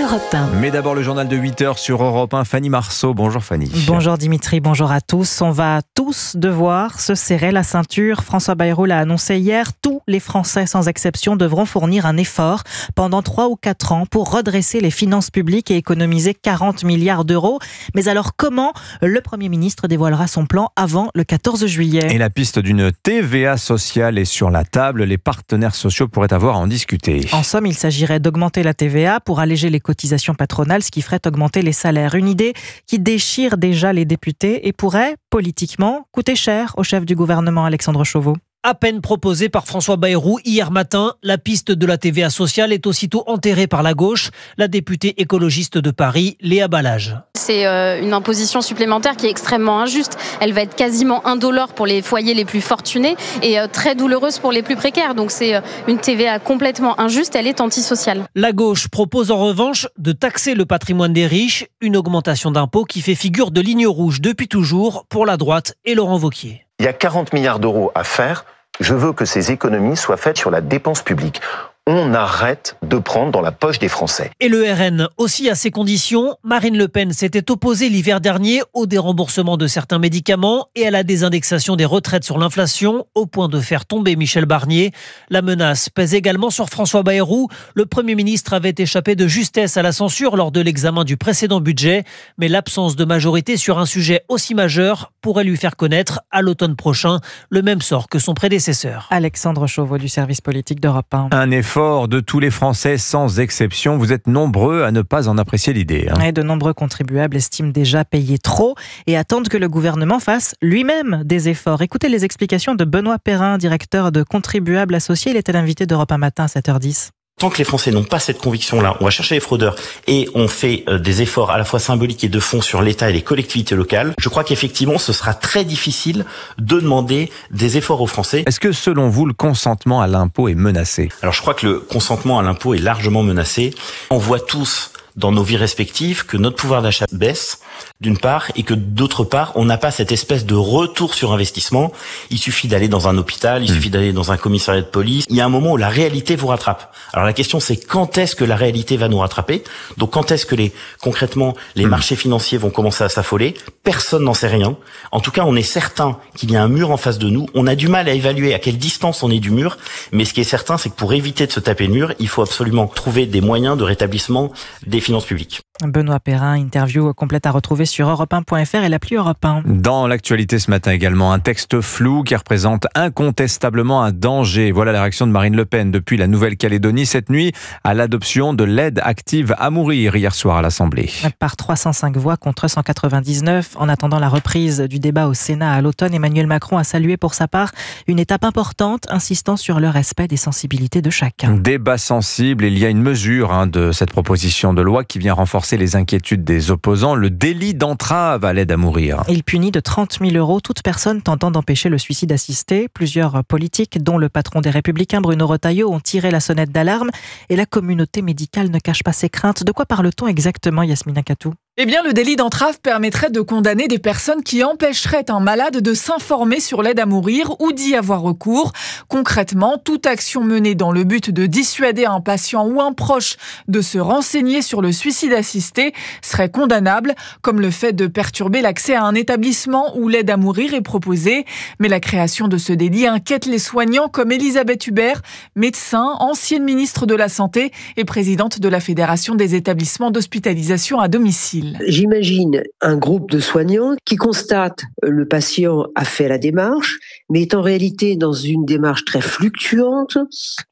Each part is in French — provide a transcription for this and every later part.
Europe 1. Mais d'abord le journal de 8h sur Europe 1, Fanny Marceau. Bonjour Fanny. Bonjour Dimitri, bonjour à tous. On va tous devoir se serrer la ceinture. François Bayrou l'a annoncé hier. Tous les Français sans exception devront fournir un effort pendant 3 ou 4 ans pour redresser les finances publiques et économiser 40 milliards d'euros. Mais alors comment? Le Premier ministre dévoilera son plan avant le 14 juillet. Et la piste d'une TVA sociale est sur la table. Les partenaires sociaux pourraient avoir à en discuter. En somme, il s'agirait d'augmenter la TVA pour alléger les cotisations patronales, ce qui ferait augmenter les salaires. Une idée qui déchire déjà les députés et pourrait, politiquement, coûter cher au chef du gouvernement, Alexandre Chauveau. À peine proposée par François Bayrou hier matin, la piste de la TVA sociale est aussitôt enterrée par la gauche. La députée écologiste de Paris, Léa Balage. C'est une imposition supplémentaire qui est extrêmement injuste. Elle va être quasiment indolore pour les foyers les plus fortunés et très douloureuse pour les plus précaires. Donc c'est une TVA complètement injuste, elle est antisociale. La gauche propose en revanche de taxer le patrimoine des riches, une augmentation d'impôts qui fait figure de ligne rouge depuis toujours pour la droite et Laurent Wauquiez. Il y a 40 milliards d'euros à faire. Je veux que ces économies soient faites sur la dépense publique. On arrête de prendre dans la poche des Français. Et le RN aussi à ces conditions. Marine Le Pen s'était opposée l'hiver dernier au déremboursement de certains médicaments et à la désindexation des retraites sur l'inflation, au point de faire tomber Michel Barnier. La menace pèse également sur François Bayrou. Le Premier ministre avait échappé de justesse à la censure lors de l'examen du précédent budget. Mais l'absence de majorité sur un sujet aussi majeur pourrait lui faire connaître à l'automne prochain le même sort que son prédécesseur. Alexandre Chauveau du service politique d'Europe 1. Un effort de tous les Français sans exception. Vous êtes nombreux à ne pas en apprécier l'idée. Et de nombreux contribuables estiment déjà payer trop et attendent que le gouvernement fasse lui-même des efforts. Écoutez les explications de Benoît Perrin, directeur de Contribuables Associés. Il était l'invité d'Europe 1 matin à 7h10. Tant que les Français n'ont pas cette conviction-là, on va chercher les fraudeurs et on fait des efforts à la fois symboliques et de fond sur l'État et les collectivités locales. Je crois qu'effectivement, ce sera très difficile de demander des efforts aux Français. Est-ce que selon vous, le consentement à l'impôt est menacé? Alors je crois que le consentement à l'impôt est largement menacé. On voit tous dans nos vies respectives que notre pouvoir d'achat baisse, d'une part, et que d'autre part, on n'a pas cette espèce de retour sur investissement. Il suffit d'aller dans un hôpital, il suffit d'aller dans un commissariat de police. Il y a un moment où la réalité vous rattrape. Alors la question, c'est quand est-ce que la réalité va nous rattraper? Donc quand est-ce que concrètement, les marchés financiers vont commencer à s'affoler? Personne n'en sait rien. En tout cas, on est certain qu'il y a un mur en face de nous. On a du mal à évaluer à quelle distance on est du mur. Mais ce qui est certain, c'est que pour éviter de se taper le mur, il faut absolument trouver des moyens de rétablissement des finances publiques. Benoît Perrin, interview complète à retrouver sur europe1.fr et l'appli Europe 1. Dans l'actualité ce matin également, un texte flou qui représente incontestablement un danger. Voilà la réaction de Marine Le Pen depuis la Nouvelle-Calédonie cette nuit à l'adoption de l'aide active à mourir hier soir à l'Assemblée. Par 305 voix contre 199. En attendant la reprise du débat au Sénat à l'automne, Emmanuel Macron a salué pour sa part une étape importante, insistant sur le respect des sensibilités de chacun. Débat sensible, il y a une mesure de cette proposition de loi qui vient renforcer les inquiétudes des opposants, le délit d'entrave à l'aide à mourir. Il punit de 30 000 € toute personne tentant d'empêcher le suicide assisté. Plusieurs politiques, dont le patron des Républicains, Bruno Retailleau, ont tiré la sonnette d'alarme et la communauté médicale ne cache pas ses craintes. De quoi parle-t-on exactement, Yasmina Katou? Eh bien, le délit d'entrave permettrait de condamner des personnes qui empêcheraient un malade de s'informer sur l'aide à mourir ou d'y avoir recours. Concrètement, toute action menée dans le but de dissuader un patient ou un proche de se renseigner sur le suicide assisté serait condamnable, comme le fait de perturber l'accès à un établissement où l'aide à mourir est proposée. Mais la création de ce délit inquiète les soignants comme Elisabeth Hubert, médecin, ancienne ministre de la Santé et présidente de la Fédération des établissements d'hospitalisation à domicile. J'imagine un groupe de soignants qui constate le patient a fait la démarche, mais est en réalité dans une démarche très fluctuante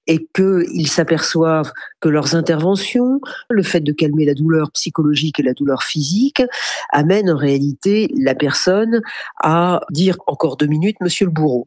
et qu'ils s'aperçoivent que leurs interventions, le fait de calmer la douleur psychologique et la douleur physique, amènent en réalité la personne à dire encore 2 minutes, monsieur le bourreau.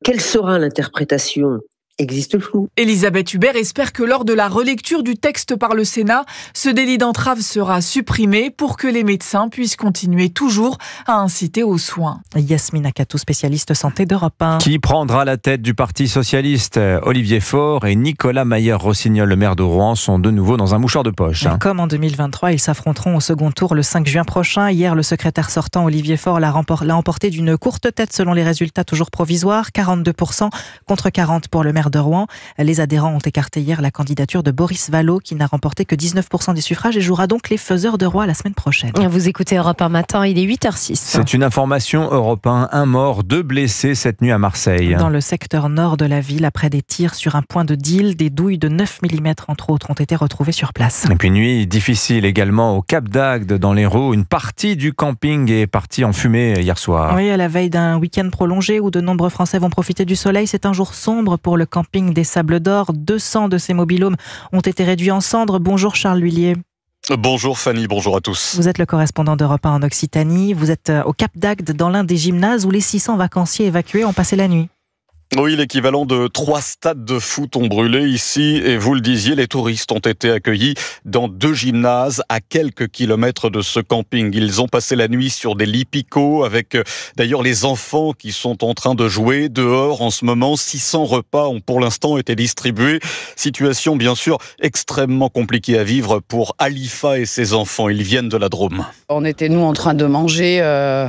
Quelle sera l'interprétation ? Existe le flou. Elisabeth Hubert espère que lors de la relecture du texte par le Sénat, ce délit d'entrave sera supprimé pour que les médecins puissent continuer toujours à inciter aux soins. Yasmina Katou, spécialiste santé d'Europe 1. Qui prendra la tête du Parti Socialiste? Olivier Faure et Nicolas Mayer-Rossignol, le maire de Rouen, sont de nouveau dans un mouchoir de poche. Comme en 2023, ils s'affronteront au second tour le 5 juin prochain. Hier, le secrétaire sortant, Olivier Faure, l'a emporté d'une courte tête selon les résultats toujours provisoires. 42% contre 40% pour le maire maire de Rouen. Les adhérents ont écarté hier la candidature de Boris Vallaud qui n'a remporté que 19% des suffrages et jouera donc les faiseurs de roi la semaine prochaine. Vous écoutez Europe 1 matin, il est 8h06. C'est une information Europe 1, un mort, 2 blessés cette nuit à Marseille. Dans le secteur nord de la ville, après des tirs sur un point de deal, des douilles de 9 mm entre autres ont été retrouvées sur place. Et puis nuit difficile également au Cap d'Agde dans l'Hérault. Une partie du camping est partie en fumée hier soir. Oui, à la veille d'un week-end prolongé où de nombreux Français vont profiter du soleil, c'est un jour sombre pour le camping des Sables d'Or. 200 de ces mobil-homes ont été réduits en cendres. Bonjour Charles Lhuillier. Bonjour Fanny, bonjour à tous. Vous êtes le correspondant d'Europe 1 en Occitanie. Vous êtes au Cap d'Agde dans l'un des gymnases où les 600 vacanciers évacués ont passé la nuit. Oui, l'équivalent de 3 stades de foot ont brûlé ici et vous le disiez, les touristes ont été accueillis dans 2 gymnases à quelques kilomètres de ce camping. Ils ont passé la nuit sur des lits picots avec d'ailleurs les enfants qui sont en train de jouer dehors en ce moment. 600 repas ont pour l'instant été distribués. Situation bien sûr extrêmement compliquée à vivre pour Alifa et ses enfants. Ils viennent de la Drôme. On était nous en train de manger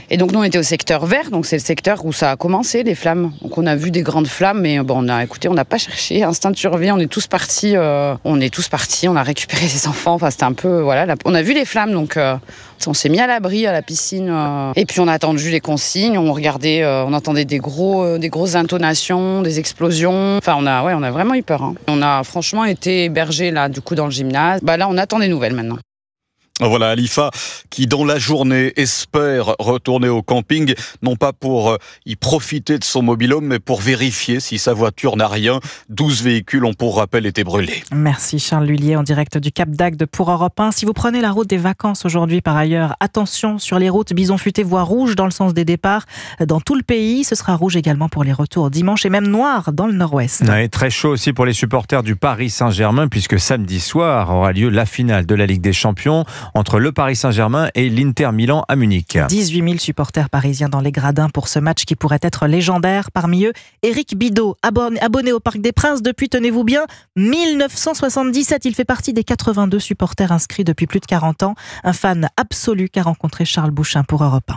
et donc nous on était au secteur vert, donc c'est le secteur où ça a commencé les flammes. Donc on a vu des grandes flammes, mais bon, on n'a pas cherché. Instinct de survie, on est tous partis. On a récupéré les enfants. Enfin, c'était un peu, voilà. On a vu les flammes, donc on s'est mis à l'abri à la piscine. Et puis on a attendu les consignes. On regardait, on entendait des grosses intonations, des explosions. Enfin, on a vraiment eu peur. On a franchement été hébergés là, du coup, dans le gymnase. Là, on attend des nouvelles maintenant. Voilà Alifa qui dans la journée espère retourner au camping, non pas pour y profiter de son mobil-home, mais pour vérifier si sa voiture n'a rien. 12 véhicules ont pour rappel été brûlés. Merci Charles Lhuillier en direct du Cap d'Agde pour Europe 1. Si vous prenez la route des vacances aujourd'hui par ailleurs, attention sur les routes, bison futé voie rouge dans le sens des départs dans tout le pays. Ce sera rouge également pour les retours dimanche et même noir dans le nord-ouest. Ouais, très chaud aussi pour les supporters du Paris Saint-Germain puisque samedi soir aura lieu la finale de la Ligue des Champions entre le Paris Saint-Germain et l'Inter Milan à Munich. 18 000 supporters parisiens dans les gradins pour ce match qui pourrait être légendaire. Parmi eux, Éric Bidot, abonné au Parc des Princes depuis, tenez-vous bien, 1977. Il fait partie des 82 supporters inscrits depuis plus de 40 ans. Un fan absolu qu'a rencontré Charles Bouchin pour Europe 1.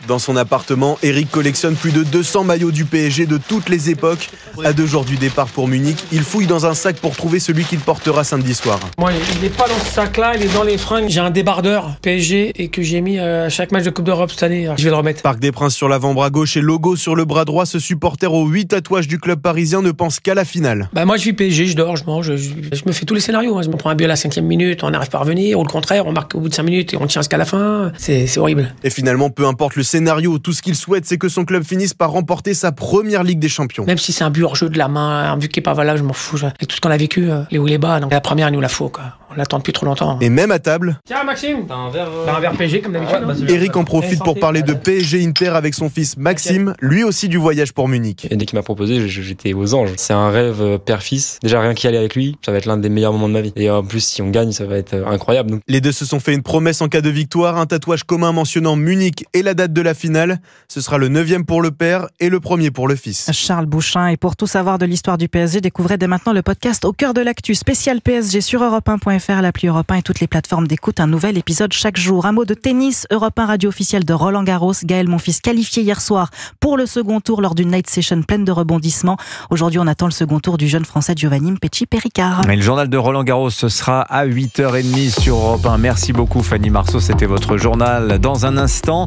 Dans son appartement, Eric collectionne plus de 200 maillots du PSG de toutes les époques. À 2 jours du départ pour Munich, il fouille dans un sac pour trouver celui qu'il portera samedi soir. Moi, il n'est pas dans ce sac-là, il est dans les fringues. J'ai un débardeur PSG et que j'ai mis à chaque match de Coupe d'Europe cette année. Je vais le remettre. Parc des Princes sur l'avant-bras gauche et logo sur le bras droit, ce supporter aux 8 tatouages du club parisien ne pense qu'à la finale. Moi, je vis PSG, je dors, je mange, je me fais tous les scénarios. Je me prends un but à la 5e minute, on n'arrive pas à revenir, ou le contraire, on marque au bout de 5 minutes et on tient jusqu'à la fin. C'est horrible. Et finalement, peu importe le scénario, tout ce qu'il souhaite, c'est que son club finisse par remporter sa première Ligue des Champions. Même si c'est un but hors jeu de la main, un but qui est pas valable, je m'en fous. Avec tout ce qu'on a vécu, les hauts et les bas, donc la première, il nous la faut, quoi. On l'attend depuis trop longtemps. Et même à table. Tiens Maxime, t'as un verre PSG comme d'habitude. Eric en profite pour parler de PSG Inter avec son fils Maxime, lui aussi du voyage pour Munich. Et dès qu'il m'a proposé, j'étais aux anges. C'est un rêve père-fils. Déjà rien qu'y aller avec lui, ça va être l'un des meilleurs moments de ma vie. Et en plus, si on gagne, ça va être incroyable. Donc... Les deux se sont fait une promesse en cas de victoire, un tatouage commun mentionnant Munich et la date de la finale. Ce sera le 9e pour le père et le 1er pour le fils. Charles Bouchin, et pour tout savoir de l'histoire du PSG, découvrez dès maintenant le podcast Au cœur de l'actu spécial PSG sur europe1.fr, l'appli Europe 1 et toutes les plateformes d'écoute. Un nouvel épisode chaque jour. Un mot de tennis. Europe 1 radio officielle de Roland Garros. Gaël Monfils qualifié hier soir pour le second tour lors d'une night session pleine de rebondissements. Aujourd'hui, on attend le second tour du jeune français Giovanni Mpetshi-Perricard. Et le journal de Roland Garros, ce sera à 8h30 sur Europe 1. Merci beaucoup Fanny Marceau, c'était votre journal. Dans un instant,